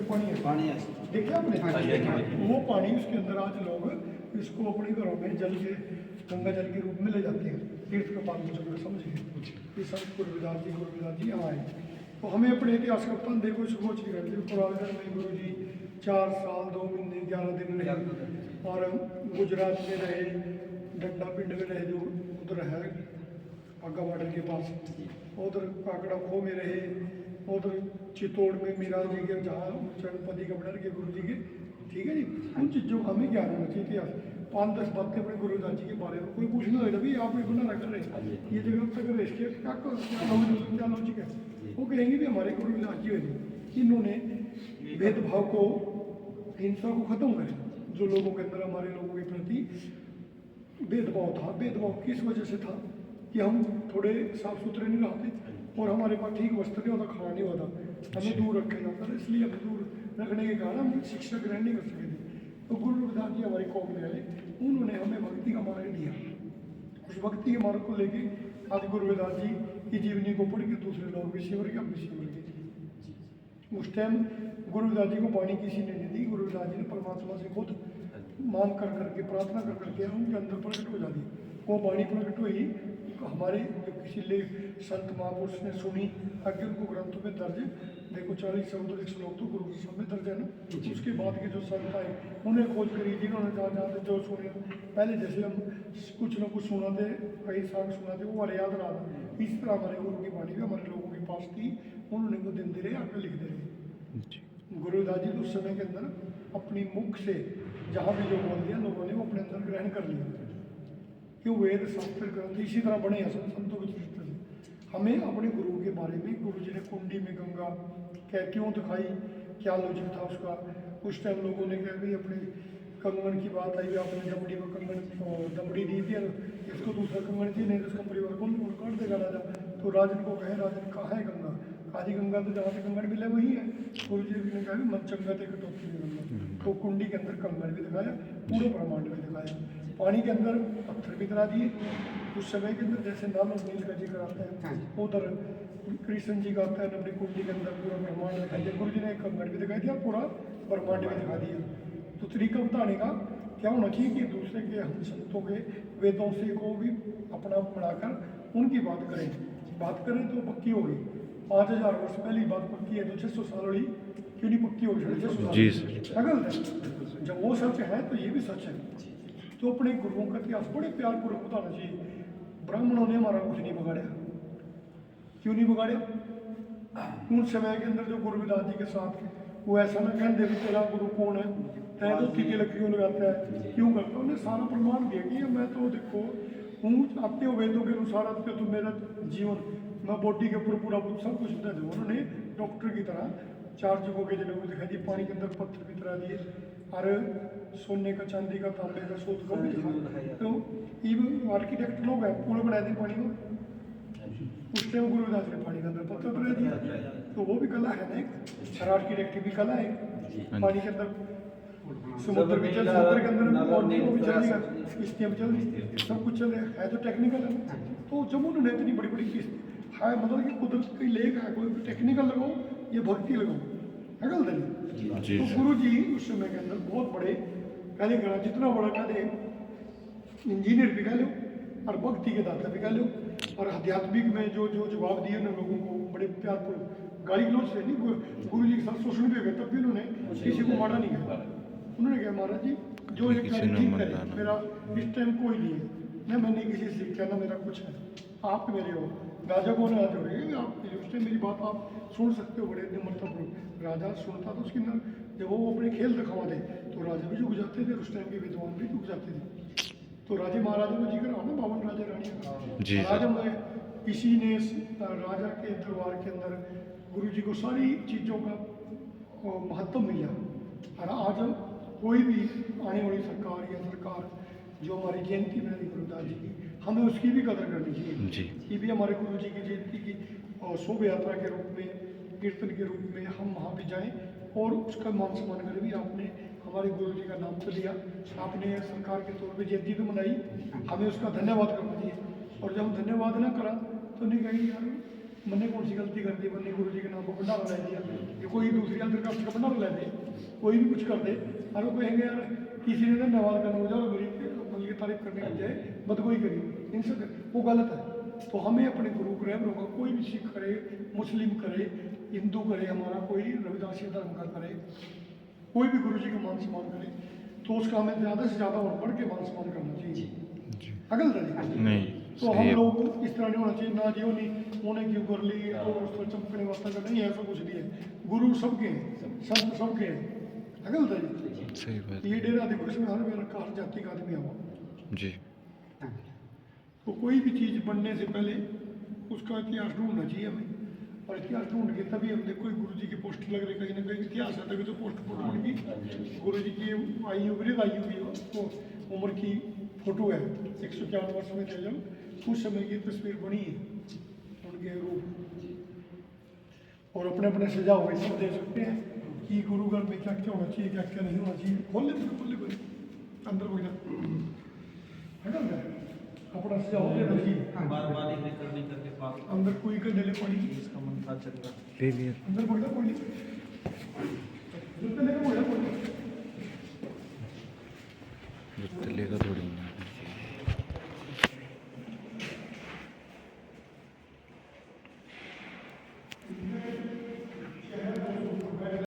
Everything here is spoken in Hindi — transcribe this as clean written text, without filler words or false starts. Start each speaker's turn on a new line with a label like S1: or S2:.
S1: पानी है, देखिए आपने वो पानी उसके अंदर आज लोग इसको अपने घरों में जल के गंगा जल के रूप में ले जाते हैं, तीर्थ का पानी जो समझिए ये संत गुरुविदास जी यहाँ आए। तो हमें अपने इतिहास का पन देखो सोच नहीं करते। पुरागढ़ में गुरु जी 4 साल 2 महीने 11 दिन रहे और गुजरात में रहे, डंडा पिंड में रहे जो उधर है आगा बॉर्डर के पास, उधर काकड़ा खो में रहे, उधर चित्तौड़ में मीरा जी के जहाँ चरणपति गवर्नर के गुरु जी के, ठीक है जी। उन चीज़ों का हमें क्या रहना चाहिए इतिहास 5-10 बातें अपने गुरुदास जी के बारे में कोई पूछना होगा भाई आप गुना ना कर रहे ये जगह तक कर रहे इसके क्या लॉजिक है, वो कहेंगे भी हमारे गुरुदास जी हुए इन्होंने भेदभाव को हिंसा को खत्म करें। जो लोगों के अंदर हमारे लोगों के प्रति भेदभाव था, भेदभाव किस वजह से था कि हम थोड़े साफ सुथरे नहीं रहते और हमारे पास ठीक वस्त्र नहीं होता, खाना नहीं होता, हमें दूर रखा जाता था, इसलिए हमें दूर रखने के कारण हम शिक्षा ग्रहण नहीं कर सके थे। तो गुरु रविदास जी हमारी कौम में आए, उन्होंने हमें भक्ति का मार्ग दिया। उस भक्ति के मार्ग को लेके आज गुरु रविदास जी की जीवनी को पढ़ के दूसरे लोग भी सिमर के, हम भी सिमर के। उस टाइम गुरु रविदास जी को वाणी किसी ने नहीं दी, गुरु रविदास जी ने परमात्मा से खुद मांग कर करके प्रार्थना कर करके उनके अंदर प्रकट हो जाती। वो वाणी प्रकट हुई हमारे जो किसी ले संत महापुरुष ने सुनी, आगे उनको ग्रंथों में दर्ज देखो 40 से 100 श्लोक तो गुरु के सब में दर्ज है ना। उसके बाद के जो संत आए उन्हें खोज करी, जिन्होंने जहाँ जहाँ जो सुने, पहले जैसे हम कुछ न कुछ सुनाते, कई साल सुनाते वो हमारे याद रहा, इस तरह हमारे गुरु की वाणी भी हमारे लोगों के पास थी, उन्होंने वो दिन दे रहे आकर लिख दे रहे। गुरुदास जी उस समय के अंदर अपनी मुख से जहाँ भी जो बोल दिया लोगों ने वो अपने अंदर ग्रहण कर लिया कि वेद शास्त्र ग्रंथ इसी तरह बने हैं संतों की दृष्टि से। हमें अपने गुरु के बारे में गुरु जी ने कुंडी में गंगा क्या क्यों दिखाई, क्या लॉजिक था उसका। उस टाइम लोगों ने कहा भाई अपने कंगन की बात आई, आपने दमड़ी में कंगन दमड़ी दी थी, इसको दूसरा कंगन थी, नहीं तो उसका परिवार कौन काट देगा राजा। तो राजन को कहे राजन कहाँ है गंगा, काली गंगा तो जहाँ से कंगन मिले वही है। गुरु जी ने कहा मन चंगा थे कटौती में गंगा, तो कुंडी के अंदर कंगन भी दिखाया, पूरे ब्रह्मांड में दिखाया, पानी के अंदर पत्थर भी करा दिए। उस समय के अंदर जैसे नाम नील का जिक्र आता है, उधर कृष्ण जी का आता है अपनी कुंडी के अंदर पूरा ब्रह्मांड दिखाई दिया। गुरु जी ने कंगन भी दिखाई दिया, पूरा ब्रह्मांड भी दिखा दिया। तो तरीका बताने का क्या होना चाहिए कि दूसरे के हम संतों के वेदों से को भी अपना बढ़ाकर उनकी बात करें तो पक्की होगी। 5000 वर्ष पहली बात पक्की है, तो 600 साल वाली क्यों नहीं पक्की होगी? 650 साल गलत है। जब वो सच है तो ये भी सच है। तो अपने गुरुओं का इतिहास बड़े प्यारपूर्वक बताना चाहिए। ब्राह्मणों ने हमारा कुछ नहीं बिगाड़ा, क्यों नहीं बिगाड़ा? उन समय के अंदर जो गुरु रविदास जी के साथ वो ऐसा ना कहते भी तेरा गुरु कौन है, तय तो टीके लकड़ियों लगाता है, क्यों करता है? उन्हें सारा प्रमाण दिया कि मैं तो देखो हूँ, आते हो वेदों के अनुसार आते हो, तो मेरा जीवन मैं बॉडी के ऊपर पूरा सब कुछ बता दूँ। उन्होंने डॉक्टर की तरह 4 जगहों के जगह दिखाई दी, पानी के अंदर पत्थर की तरह दिए, और सोने का, चांदी का, तांबे का शोध को भी दिखाया। तो ये आर्किटेक्ट लोग हैं, पुल बनाए थे पानी को। उस टाइम गुरु रविदास ने पानी के अंदर पत्थर बना दिया, तो वो भी कला है ना एक, और आर्किटेक्ट भी कला है। पानी के अंदर समुद्र भी चल, समुद्र के अंदर और भी चल रही है, किश्तियाँ भी चल रही, सब कुछ चल रहा है, तो टेक्निकल है। तो जब उन्होंने इतनी बड़ी बड़ी किश्ती है, मतलब कि कुदरत कोई लेक है, कोई टेक्निकल लगाओ या भक्ति लगाओ, है गलत नहीं। तो गुरु जी उस समय के अंदर बहुत बड़े कहने करा, जितना बड़ा कहते इंजीनियर भी कह लो और भक्ति के दाता भी कह लो, और आध्यात्मिक में जो जो जवाब दिए उन्होंने लोगों को बड़े प्यारपूर्वक, गाली गलौज से नहीं, गुरु जी के साथ शोषण भी हो गया, तब भी उन्होंने किसी को मारा नहीं कहा। उन्होंने कहा महाराज जी जो एक ठीक करे, मेरा इस टाइम कोई नहीं है, न मैंने किसी से सीखा, न मेरा कुछ है, आप मेरे हो। राजा को ना जोड़े, आप उस टाइम मेरी बात आप सुन सकते हो बड़े निम्रतापूर्वक। राजा सुनता तो उसके अंदर जब वो अपने खेल दिखावा दे तो राजा भी झुक जाते थे, उस टाइम के विद्वान भी झुक जाते थे। तो राजे महाराजा को जिक्र हो ना, 52 राजा रानी राजा में किसी ने राजा के दरबार के अंदर गुरु जी को सारी चीज़ों का महत्व मिला। और आज कोई भी आने वाली सरकार या सरकार जो हमारी जयंती मनाई गुरु रविदास जी की, हमें उसकी भी कदर करनी चाहिए। ये भी हमारे गुरु जी की जयंती की शोभा यात्रा के रूप में, कीर्तन के रूप में हम वहाँ भी जाएं और उसका मान सम्मान करें। भी आपने हमारे गुरु जी का नाम तो लिया, आपने सरकार के तौर पे जयंती तो मनाई, हमें उसका धन्यवाद करना चाहिए। और जब हम धन्यवाद ना करा तो नहीं कहेंगे यार मैंने कौन सी गलती कर दी, मैंने गुरु जी के नाम को भंडारा ला दिया, ये कि कोई दूसरी अंदर का बना ले दे, कोई भी कुछ कर दे, अगर कोई कहेंगे यार किसी ने तो नवाज करना हो जाओ मेरी मतलब ये तारीफ करने लग जाए, बदगोई करी, इनसे वो गलत है। तो हमें अपने गुरु ग्रह का कोई भी सिख करे, मुस्लिम करे, हिंदू करे, हमारा कोई रविदासी धर्म का करे, कोई भी गुरु जी का मान सम्मान करे, तो उसका हमें ज़्यादा से ज़्यादा और बढ़ के मान सम्मान करना चाहिए। अगल
S2: नहीं
S1: तो हम लोग इस तरह नहीं होना चाहिए ना जी, उन्हें क्यों कर ली तो उस पर चमकने वास्ता कर नहीं, ऐसा कुछ नहीं है। गुरु सबके हैं, संत सबके हैं। अगल जी
S2: सही बात
S1: ये डेरा देखो, इसमें हर मेरा हर जाति का आदमी आवा
S2: जी।
S1: तो कोई भी चीज़ बनने से पहले उसका इतिहास ढूंढना चाहिए हमें, और इतिहास ढूंढ के तभी हमने कोई गुरु जी के पोस्टर लग रहे कहीं ना कहीं इतिहास है, तभी तो पोस्ट फोटो बन गई। गुरु जी की आयु वृद्ध आयु की तो उम्र की फोटो है, 151 वर्ष में थे जब उस समय की तस्वीर बनी है उनके रूप, और अपने अपने सजा हुए सब दे सकते हैं कि गुरु घर में क्या क्या होना चाहिए, क्या क्या नहीं होना चाहिए। खोल ले अंदर हो जाए अपना सजाओ देना चाहिए।
S3: बार-बार एक करने करके पाक
S1: अंदर कोई का डेले पड़ी
S3: इसका मन था चल रहा
S2: ले लिया
S1: अंदर बढ़ता कोई नहीं।